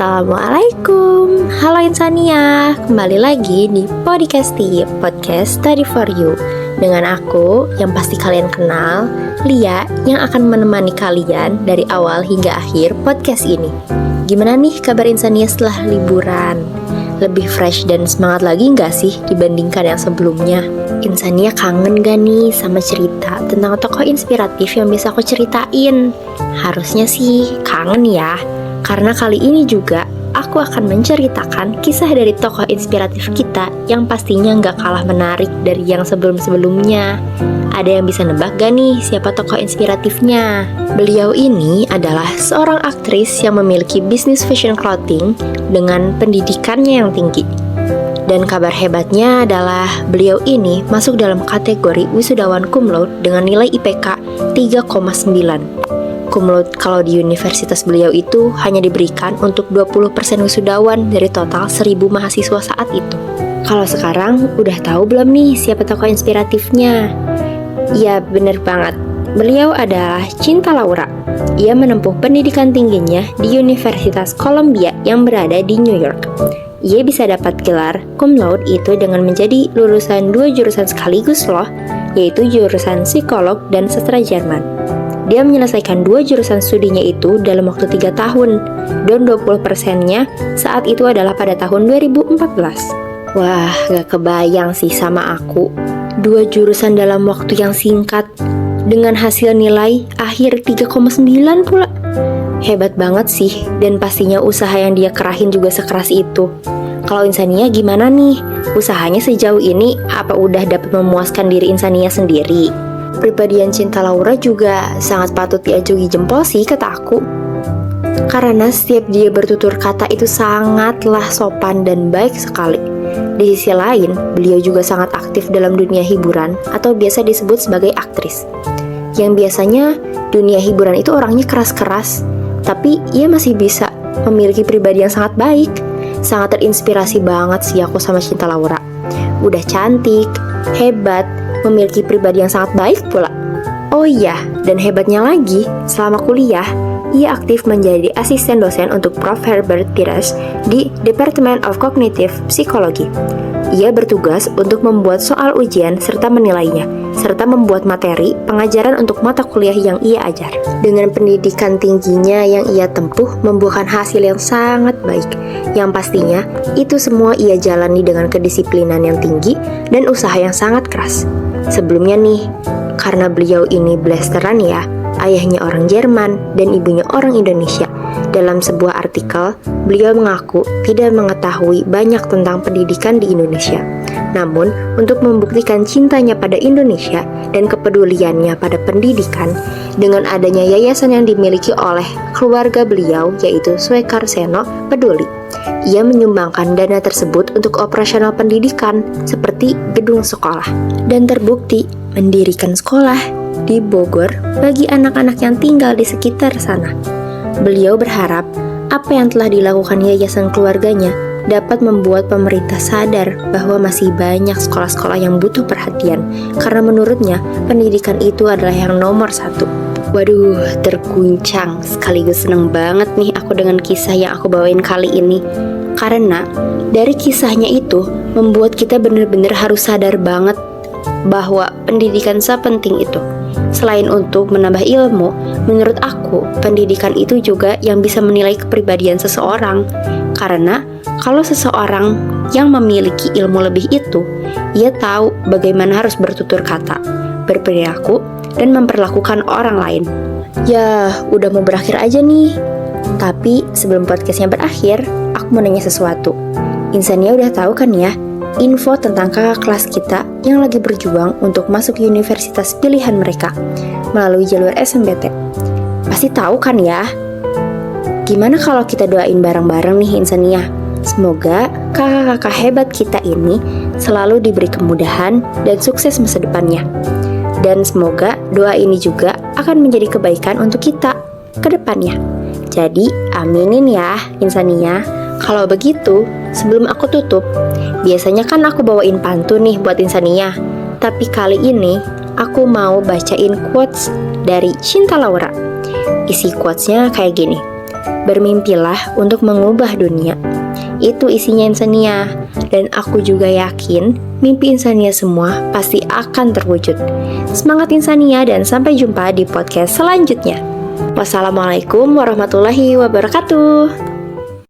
Assalamualaikum, halo Insania. Kembali lagi di Podcasti, Podcast Study for You. Dengan aku, yang pasti kalian kenal, Lia, yang akan menemani kalian dari awal hingga akhir podcast ini. Gimana nih kabar Insania setelah liburan? Lebih fresh dan semangat lagi nggak sih dibandingkan yang sebelumnya? Insania kangen gak nih sama cerita tentang tokoh inspiratif yang bisa aku ceritain? Harusnya sih kangen ya. Karena kali ini juga aku akan menceritakan kisah dari tokoh inspiratif kita yang pastinya nggak kalah menarik dari yang sebelum-sebelumnya. Ada yang bisa nebak gak nih siapa tokoh inspiratifnya? Beliau ini adalah seorang aktris yang memiliki bisnis fashion clothing dengan pendidikannya yang tinggi. Dan kabar hebatnya adalah beliau ini masuk dalam kategori wisudawan cum laude dengan nilai IPK 3,9. Cum laude kalau di universitas beliau itu hanya diberikan untuk 20% wisudawan dari total 1.000 mahasiswa saat itu. Kalau sekarang udah tahu belum nih siapa tokoh inspiratifnya? Ya bener banget, beliau adalah Cinta Laura. Ia menempuh pendidikan tingginya di Universitas Columbia yang berada di New York. Ia bisa dapat gelar cum laude itu dengan menjadi lulusan 2 jurusan sekaligus loh, yaitu jurusan psikolog dan sastra Jerman. Dia menyelesaikan 2 jurusan studinya itu dalam waktu 3 tahun, dan 20%-nya saat itu adalah pada tahun 2014. Wah, gak kebayang sih sama aku. 2 jurusan dalam waktu yang singkat, dengan hasil nilai akhir 3,9 pula. Hebat banget sih, dan pastinya usaha yang dia kerahin juga sekeras itu. Kalau Insania gimana nih? Usahanya sejauh ini apa udah dapat memuaskan diri Insania sendiri? Pribadian Cinta Laura juga sangat patut diacungi jempol sih kata aku. Karena setiap dia bertutur kata itu sangatlah sopan dan baik sekali. Di sisi lain, beliau juga sangat aktif dalam dunia hiburan atau biasa disebut sebagai aktris. Yang biasanya dunia hiburan itu orangnya keras-keras, tapi ia masih bisa memiliki pribadi yang sangat baik. Sangat terinspirasi banget sih aku sama Cinta Laura. Udah cantik, hebat, memiliki pribadi yang sangat baik pula. Oh iya, dan hebatnya lagi, selama kuliah, ia aktif menjadi asisten dosen untuk Prof. Herbert Pires di Department of Cognitive Psychology. Ia bertugas untuk membuat soal ujian serta menilainya, serta membuat materi pengajaran untuk mata kuliah yang ia ajar. Dengan pendidikan tingginya yang ia tempuh membuahkan hasil yang sangat baik, yang pastinya itu semua ia jalani dengan kedisiplinan yang tinggi dan usaha yang sangat keras. Sebelumnya nih, karena beliau ini blasteran ya, ayahnya orang Jerman dan ibunya orang Indonesia. Dalam sebuah artikel, beliau mengaku tidak mengetahui banyak tentang pendidikan di Indonesia. Namun, untuk membuktikan cintanya pada Indonesia dan kepeduliannya pada pendidikan, dengan adanya yayasan yang dimiliki oleh keluarga beliau, yaitu Swekar Seno Peduli, ia menyumbangkan dana tersebut untuk operasional pendidikan seperti gedung sekolah. Dan terbukti mendirikan sekolah di Bogor bagi anak-anak yang tinggal di sekitar sana. Beliau berharap apa yang telah dilakukan yayasan keluarganya dapat membuat pemerintah sadar bahwa masih banyak sekolah-sekolah yang butuh perhatian, karena menurutnya pendidikan itu adalah yang nomor 1. Waduh, terguncang sekaligus seneng banget nih aku dengan kisah yang aku bawain kali ini. Karena dari kisahnya itu membuat kita benar-benar harus sadar banget bahwa pendidikan sepenting itu. Selain untuk menambah ilmu, menurut aku pendidikan itu juga yang bisa menilai kepribadian seseorang. Karena kalau seseorang yang memiliki ilmu lebih itu, ia tahu bagaimana harus bertutur kata, berperilaku, dan memperlakukan orang lain. Ya, udah mau berakhir aja nih. Tapi sebelum podcastnya berakhir, aku mau nanya sesuatu. Insania udah tahu kan ya, info tentang kakak kelas kita yang lagi berjuang untuk masuk universitas pilihan mereka melalui jalur SNMPTN. Pasti tahu kan ya? Gimana kalau kita doain bareng-bareng nih Insania? Semoga kakak-kakak hebat kita ini selalu diberi kemudahan dan sukses masa depannya. Dan semoga doa ini juga akan menjadi kebaikan untuk kita ke depannya. Jadi aminin ya Insania. Kalau begitu, sebelum aku tutup, biasanya kan aku bawain pantun nih buat Insania. Tapi kali ini aku mau bacain quotes dari Cinta Laura. Isi quotesnya kayak gini. Bermimpilah untuk mengubah dunia. Itu isinya Insania. Dan aku juga yakin mimpi Insania semua pasti akan terwujud. Semangat Insania dan sampai jumpa di podcast selanjutnya. Wassalamualaikum warahmatullahi wabarakatuh.